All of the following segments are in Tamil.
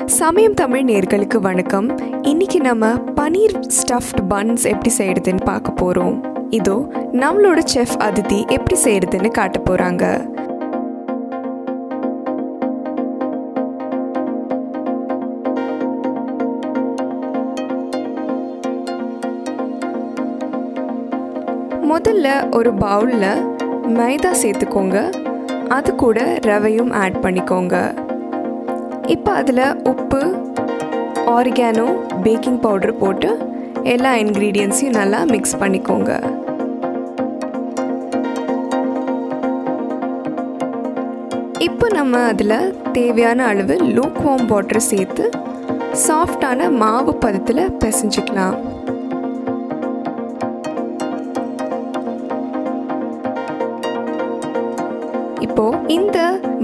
சமயம் தமிழ் நேயர்களுக்கு வணக்கம். இன்னைக்கு நம்ம பனீர் ஸ்டஃப்ட் பன்ஸ் எப்படி செய்யறதுன்னு பார்க்க போகிறோம். இதோ நம்மளோட செஃப் அதிதி எப்படி செய்யறதுன்னு காட்ட போகிறாங்க. முதல்ல ஒரு பவுலில் மைதா சேர்த்துக்கோங்க. அது கூட ரவையும் ஆட் பண்ணிக்கோங்க. இப்போ அதில் உப்பு, ஆரிகானோ, பேக்கிங் பவுடர் போட்டு எல்லா இன்க்ரீடியன்ஸையும் நல்லா மிக்ஸ் பண்ணிக்கோங்க. இப்போ நம்ம அதில் தேவையான அளவு லூக் வார்ம் வாட்டர் சேர்த்து சாஃப்டான மாவு பதத்தில் பிசைஞ்சிக்கலாம். இப்போது இந்த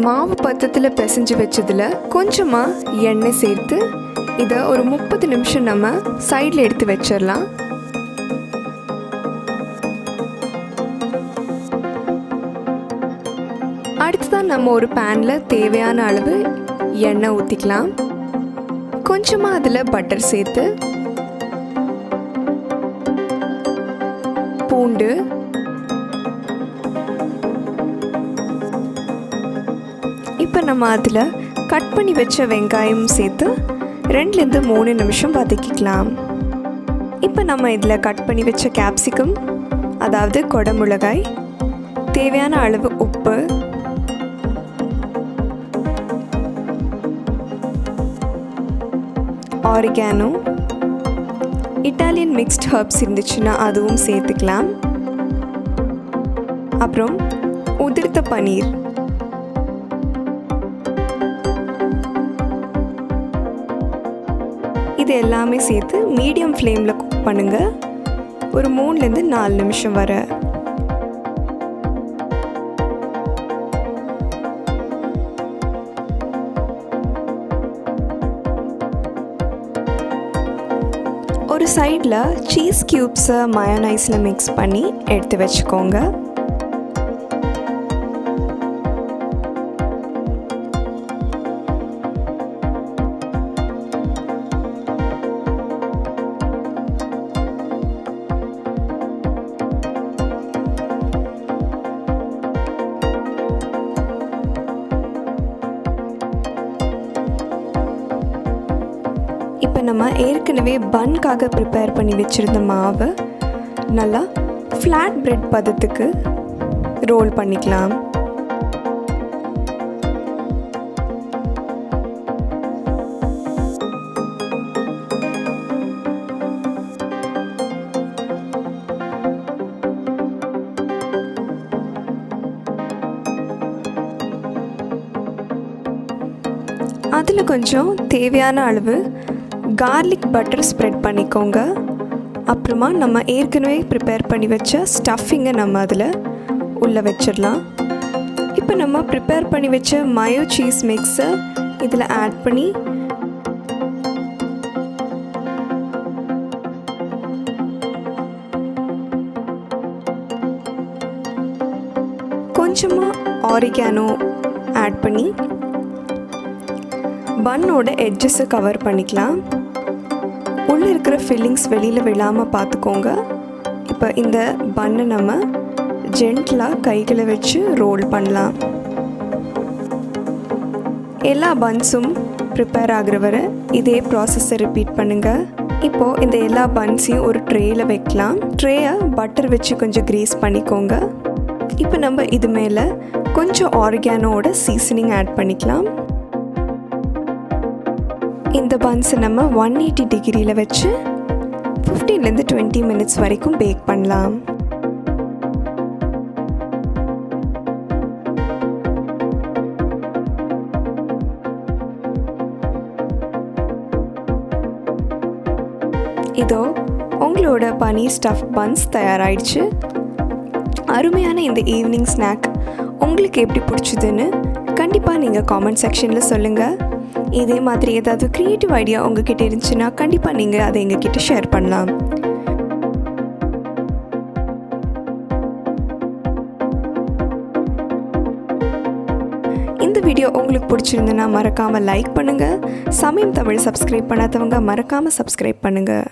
மாவு பதத்தில் பிசைஞ்சு வச்சதில் கொஞ்சமாக எண்ணெய் சேர்த்து இதை ஒரு 30 நிமிஷம் நம்ம சைடில் எடுத்து வச்சிடலாம். அடுத்ததான் நம்ம ஒரு பேனில் தேவையான அளவு எண்ணெய் ஊற்றிக்கலாம். கொஞ்சமாக அதில் பட்டர் சேர்த்து பூண்டு, இப்போ நம்ம அதில் கட் பண்ணி வச்ச வெங்காயம் சேர்த்து 2-3 நிமிஷம் வதக்கிக்கலாம். இப்போ நம்ம இதில் கட் பண்ணி வச்ச கேப்சிகம், அதாவது கொடமிளகாய், தேவையான அளவு உப்பு, ஆரிகானோ, இட்டாலியன் மிக்ஸ்ட் ஹர்ப்ஸ் இருந்துச்சுன்னா அதுவும் சேர்த்துக்கலாம். அப்புறம் உதிர்த்த பனீர், இது எல்லாமே சேர்த்து மீடியம் ஃப்ளேமில் குக் பண்ணுங்கள். ஒரு 3-4 நிமிஷம் வர. ஒரு சைடில் சீஸ் க்யூப்ஸை மயோனைஸில் மிக்ஸ் பண்ணி எடுத்து வச்சுக்கோங்க. இப்போ நம்ம ஏற்கனவே பன்காக ப்ரிப்பேர் பண்ணி வச்சுருந்த மாவை நல்லா ஃப்ளாட் பிரெட் பதத்துக்கு ரோல் பண்ணிக்கலாம். அதில் கொஞ்சம் தேவையான அளவு கார்லிக் பட்டர் ஸ்ப்ரெட் பண்ணிக்கோங்க. அப்புறமா நம்ம ஏற்கனவே ப்ரிப்பேர் பண்ணி வச்ச ஸ்டஃபிங்கை நம்ம அதில் உள்ளே வச்சிடலாம். இப்போ நம்ம ப்ரிப்பேர் பண்ணி வச்ச மயோ சீஸ் மிக்ஸை இதில் ஆட் பண்ணி கொஞ்சமாக ஆரிகானோ ஆட் பண்ணி பன்னோட எட்ஜஸை கவர் பண்ணிக்கலாம். உள்ளே இருக்கிற ஃபில்லிங்ஸ் வெளியில் விழாமல் பார்த்துக்கோங்க. இப்போ இந்த பன்னை நம்ம ஜென்டலாக கைகளை வச்சு ரோல் பண்ணலாம். எல்லா பன்ஸும் ப்ரிப்பேர் ஆகிற வரை இதே ப்ராசஸை ரிப்பீட் பண்ணுங்கள். இப்போது இந்த எல்லா பன்ஸையும் ஒரு ட்ரேயில் வைக்கலாம். ட்ரேயை பட்டர் வச்சு கொஞ்சம் க்ரீஸ் பண்ணிக்கோங்க. இப்போ நம்ம இது மேலே கொஞ்சம் ஆரிகானோட சீசனிங் ஆட் பண்ணிக்கலாம். இந்த பன்ஸை நம்ம 180 டிகிரியில் வச்சு 15-20 மினிட்ஸ் வரைக்கும் பேக் பண்ணலாம். இதோ உங்களோட பனீர் ஸ்டஃப் பன்ஸ் தயாராகிடுச்சு. அருமையான இந்த ஈவினிங் ஸ்நாக் உங்களுக்கு எப்படி பிடிச்சதுன்னு கண்டிப்பாக நீங்கள் காமெண்ட் செக்ஷனில் சொல்லுங்கள். இதே மாதிரி ஏதாவது க்ரியேட்டிவ் ஐடியா உங்ககிட்ட இருந்துச்சுன்னா கண்டிப்பாக நீங்கள் அதை எங்ககிட்ட ஷேர் பண்ணலாம். இந்த வீடியோ வீடியோ உங்களுக்கு பிடிச்சிருந்துன்னா மறக்காமல் லைக் பண்ணுங்கள். சமயம் தமிழ் சப்ஸ்கிரைப் பண்ணாதவங்க மறக்காமல் சப்ஸ்கிரைப் பண்ணுங்கள்.